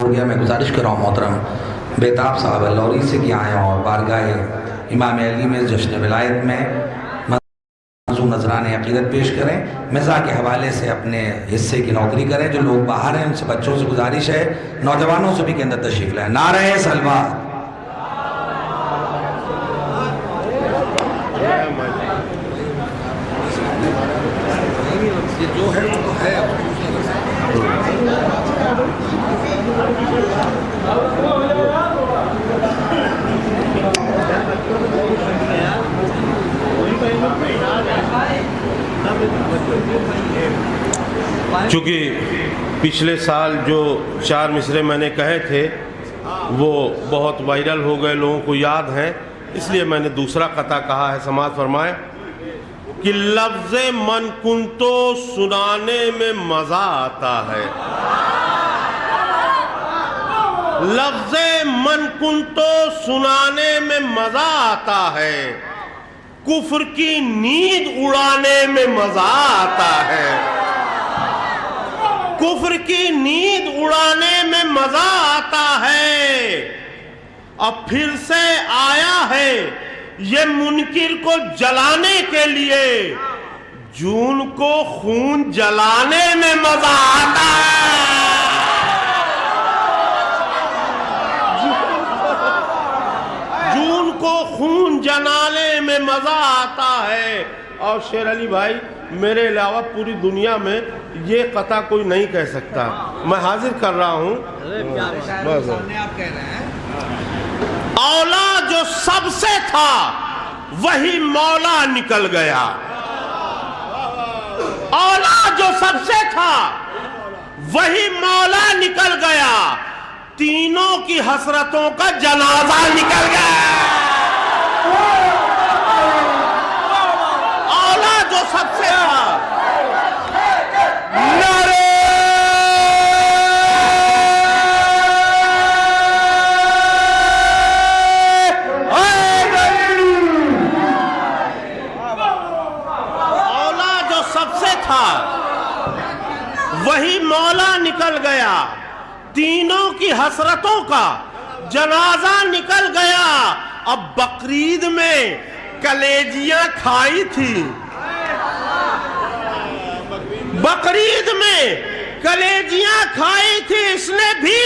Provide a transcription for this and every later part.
ہو گیا. میں گزارش کر رہا ہوں محترم بیتاب صاحب لوری سے کہ آئیں اور بارگاہ امام علی میں جشن ولایت میں منظور نذران عقیدت پیش کریں. مزاح کے حوالے سے اپنے حصے کی نوکری کریں. جو لوگ باہر ہیں ان سے بچوں سے گزارش ہے نوجوانوں سے بھی کے اندر تشریف لائیں. نعرہ سلوات. جو ہے وہ تو ہے. چونکہ پچھلے سال جو 4 مصرے میں نے کہے تھے وہ بہت وائرل ہو گئے، لوگوں کو یاد ہیں، اس لیے میں نے دوسرا قطعہ کہا ہے. سماعت فرمائے کہ لفظ من کنتو سنانے میں مزہ آتا ہے. لفظ من کنتو سنانے میں مزہ آتا ہے، کفر کی نیند اڑانے میں مزہ آتا ہے. کفر کی نیند اڑانے میں مزہ آتا ہے. اب پھر سے آیا ہے یہ منکر کو جلانے کے لیے، جون کو خون جلانے میں مزہ آتا ہے. جون کو خون جلانے میں مزہ آتا ہے. اور شیر علی بھائی میرے علاوہ پوری دنیا میں یہ قطعہ کوئی نہیں کہہ سکتا. میں حاضر کر رہا ہوں. اولا جو سب سے تھا وہی مولا نکل گیا. اولا جو سب سے تھا وہی مولا نکل گیا. تینوں کی حسرتوں کا جنازہ نکل گیا. اولا جو سب سے تھا. وہی مولا نکل گیا. تینوں کی حسرتوں کا جنازہ نکل گیا. اب بقرعید میں کلیجیاں کھائی تھی. بقرعید میں کلیجیاں کھائی تھی اس نے بھی.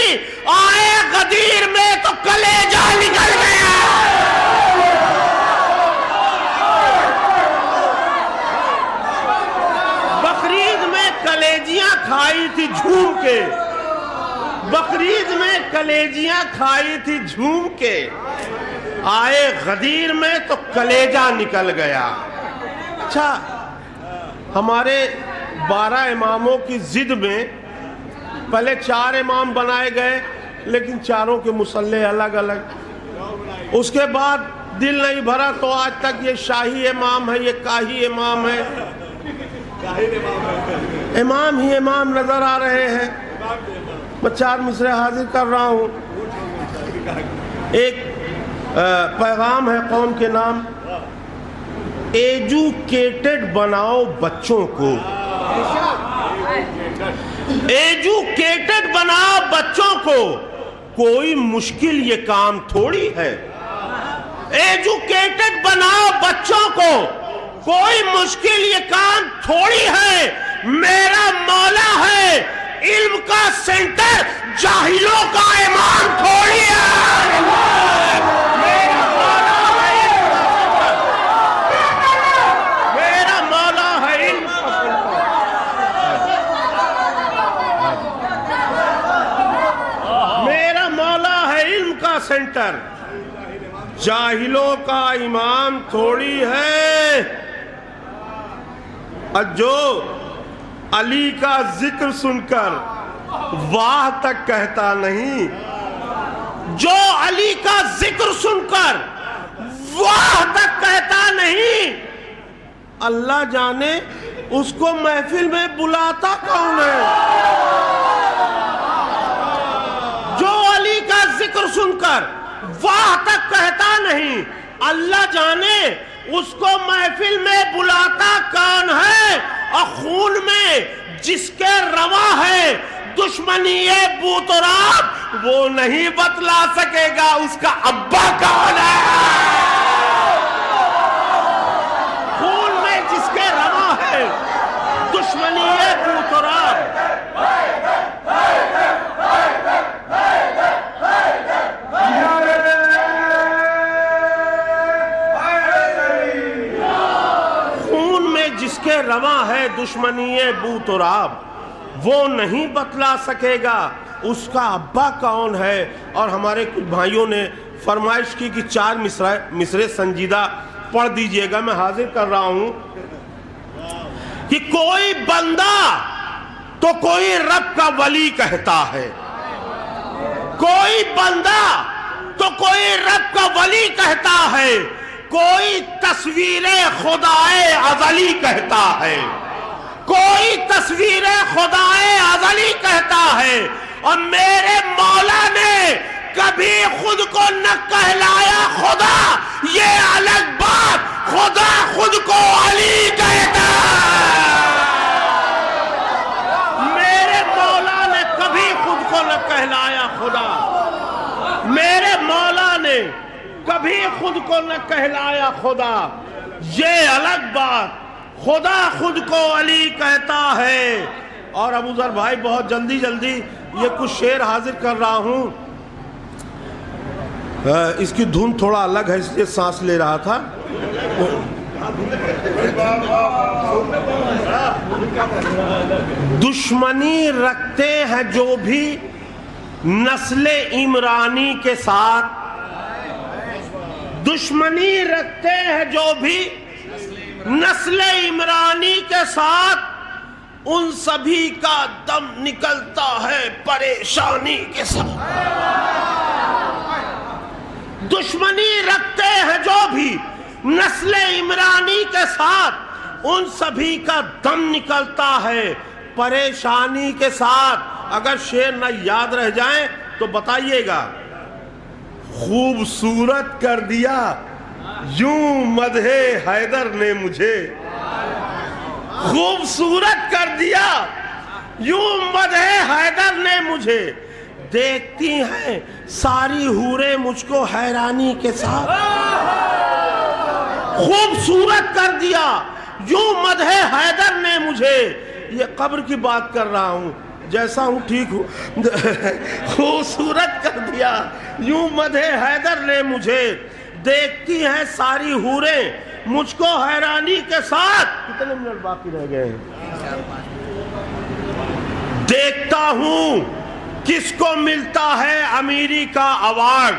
آئے غدیر میں تو کلیجہ نکل گیا. کلیجیاں کھائی تھی جھوم کے. بقرعید میں کلیجیاں کھائی تھی جھوم کے. آئے غدیر میں تو کلیجہ نکل گیا. اچھا ہمارے 12 اماموں کی ضد میں پہلے 4 امام بنائے گئے لیکن چاروں کے مصلے الگ الگ. اس کے بعد دل نہیں بھرا تو آج تک یہ شاہی امام ہے، یہ کاہی امام ہے. امام ہی امام نظر آ رہے ہیں. میں 4 مصرے حاضر کر رہا ہوں. ایک پیغام ہے قوم کے نام. ایجوکیٹڈ بناؤ بچوں کو. ایجوکیٹڈ بناؤ بچوں کو. کوئی مشکل یہ کام تھوڑی ہے. ایجوکیٹڈ بناؤ بچوں کو. کوئی مشکل یہ کام تھوڑی ہے. میرا مولا ہے علم کا سینٹر، جاہلوں کا امام تھوڑی ہے. میرا مولا ہے علم کا سینٹر. میرا مولا ہے علم کا سینٹر، جاہلوں کا امام تھوڑی ہے. جو علی کا ذکر سن کر واہ تک کہتا نہیں، جو علی کا ذکر سن کر واہ تک کہتا نہیں، اللہ جانے اس کو محفل میں بلاتا کون ہے. جو علی کا ذکر سن کر واہ تک کہتا نہیں، اللہ جانے اس کو محفل میں بلاتا کون ہے. اور خون میں جس کے روا ہے دشمنی بوتراب، وہ نہیں بتلا سکے گا اس کا ابا کون ہے۔ خون میں جس کے رواں ہے دشمنی بو تراب، خون میں جس کے رواں ہے دشمنی بو تراب، وہ نہیں بتلا سکے گا اس کا ابا کون ہے۔ اور ہمارے کچھ بھائیوں نے فرمائش کی کہ 4 مصرے سنجیدہ پڑھ دیجئے گا، میں حاضر کر رہا ہوں کہ کوئی بندہ تو کوئی رب کا ولی کہتا ہے، کوئی بندہ تو کوئی رب کا ولی کہتا ہے، کوئی تصویر خدائے ازلی کہتا ہے، کوئی تصویر خدائے ازلی کہتا ہے، اور میرے مولا نے کبھی خود کو نہ کہلایا خدا، یہ الگ بات، خدا خود کو علی کہتا ہے۔ میرے مولا نے کبھی خود کو نہ کہلایا خدا، میرے مولا نے کبھی خود کو نہ کہلایا خدا، یہ الگ بات، خدا خود کو علی کہتا ہے۔ اور ابو ذر بھائی بہت جلدی یہ کچھ شعر حاضر کر رہا ہوں، اس کی دھن تھوڑا الگ ہے اس لیے سانس لے رہا تھا۔ دشمنی رکھتے ہیں جو بھی نسل عمرانی کے ساتھ، دشمنی رکھتے ہیں جو بھی نسل عمرانی کے ساتھ، ان سبھی کا دم نکلتا ہے پریشانی کے ساتھ۔ دشمنی رکھتے ہیں جو بھی نسل عمرانی کے ساتھ، ان سبھی کا دم نکلتا ہے پریشانی کے ساتھ۔ اگر شعر نہ یاد رہ جائیں تو بتائیے گا۔ خوبصورت کر دیا یوں مدح حیدر نے مجھے، خوبصورت کر دیا یوں مدح حیدر نے مجھے، دیکھتی ہیں ساری حوریں مجھ کو حیرانی کے ساتھ۔ خوبصورت کر دیا یوں مدح حیدر نے مجھے، یہ قبر کی بات کر رہا ہوں، جیسا ہوں ٹھیک ہوں۔ خوبصورت کر دیا یوں مدح حیدر نے مجھے، دیکھتی ہیں ساری حوریں مجھ کو حیرانی کے ساتھ۔ کتنے منٹ باقی رہ گئے ہیں؟ دیکھتا ہوں کس کو ملتا ہے امیری کا ایوارڈ،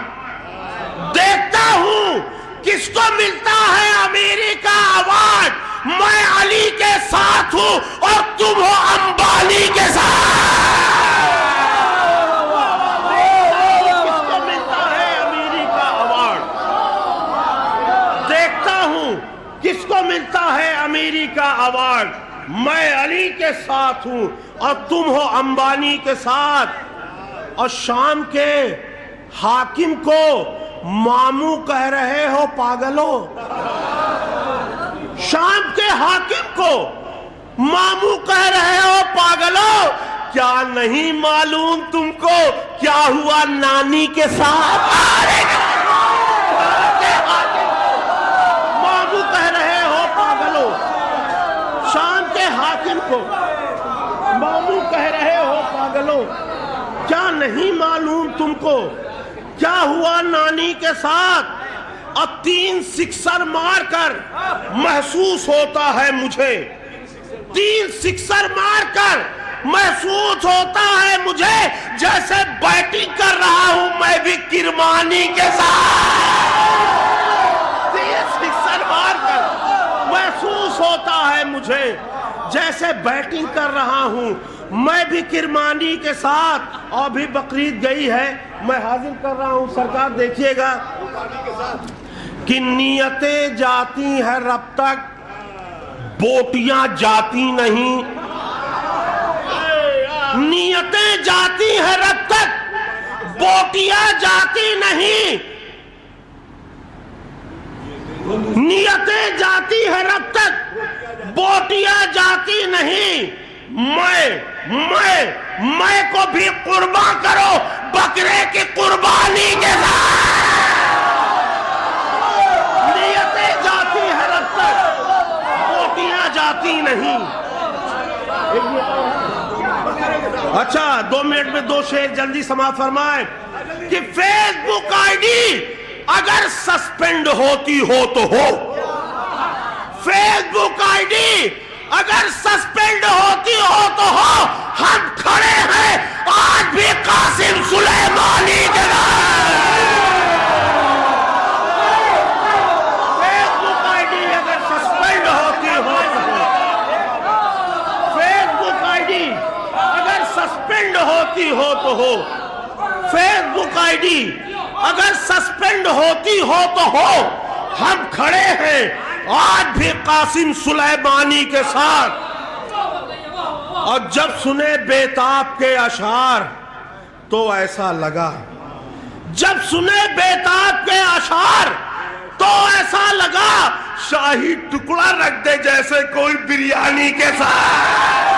دیکھتا ہوں کس کو ملتا ہے امیری کا ایوارڈ، میں علی کے ساتھ ہوں اور تم ہو امبانی کے ساتھ۔ کس کو ملتا ہے امیری کا ایوارڈ، دیکھتا ہوں کس کو ملتا ہے امیری کا ایوارڈ، میں علی کے ساتھ ہوں اور تم ہو امبانی کے ساتھ۔ اور شام کے حاکم کو ماموں کہہ رہے ہو پاگلو، شام کے حاکم کو ماموں کہہ رہے ہو پاگلو، کیا نہیں معلوم تم کو کیا ہوا نانی کے ساتھ۔ ماموں کہہ رہے ہو پاگلو، شام کے حاکم کو ماموں کہہ رہے ہو پاگلو، کیا نہیں معلوم تم کو کیا ہوا نانی کے ساتھ۔ اب 3 سکسر مار کر محسوس ہوتا ہے مجھے، 3 سکسر مار کر محسوس ہوتا ہے مجھے، جیسے بیٹنگ کر رہا ہوں میں بھی کرمانی کے ساتھ۔ 3 سکسر مار کر محسوس ہوتا ہے مجھے، جیسے بیٹنگ کر رہا ہوں میں بھی کرمانی کے ساتھ۔ اور بھی بقرعید گئی ہے، میں حاضر کر رہا ہوں، سرکار دیکھیے گا کہ نیتیں جاتی ہیں رب تک، بوٹیاں جاتی نہیں، نیتیں جاتی ہیں رب تک، بوٹیاں جاتی نہیں، نیتیں جاتی ہیں رب تک، بوٹیاں جاتی نہیں۔ میں کو بھی قربان کرو بکرے اچھا 2 منٹ میں 2 شعر جلدی سماعت فرمائے کہ فیس بک آئی ڈی اگر سسپینڈ ہوتی ہو تو ہو، فیس بک آئی ڈی اگر سسپینڈ ہوتی ہو تو ہو، ہم کھڑے ہیں آج بھی قاسم سلیمانی کے فیس بک آئی ڈی اگر سسپینڈ ہوتی ہو تو ہو، فیس بک آئی ڈی اگر سسپینڈ ہوتی ہو تو ہو، فیس بک آئی ڈی اگر سسپینڈ ہوتی ہو تو ہو، ہم کھڑے ہیں آج بھی قاسم سلیمانی کے ساتھ۔ اور جب سنے بیتاب کے اشعار تو ایسا لگا، جب سنے بیتاب کے اشعار تو ایسا لگا شاہی ٹکڑا رکھ دے جیسے کوئی بریانی کے ساتھ۔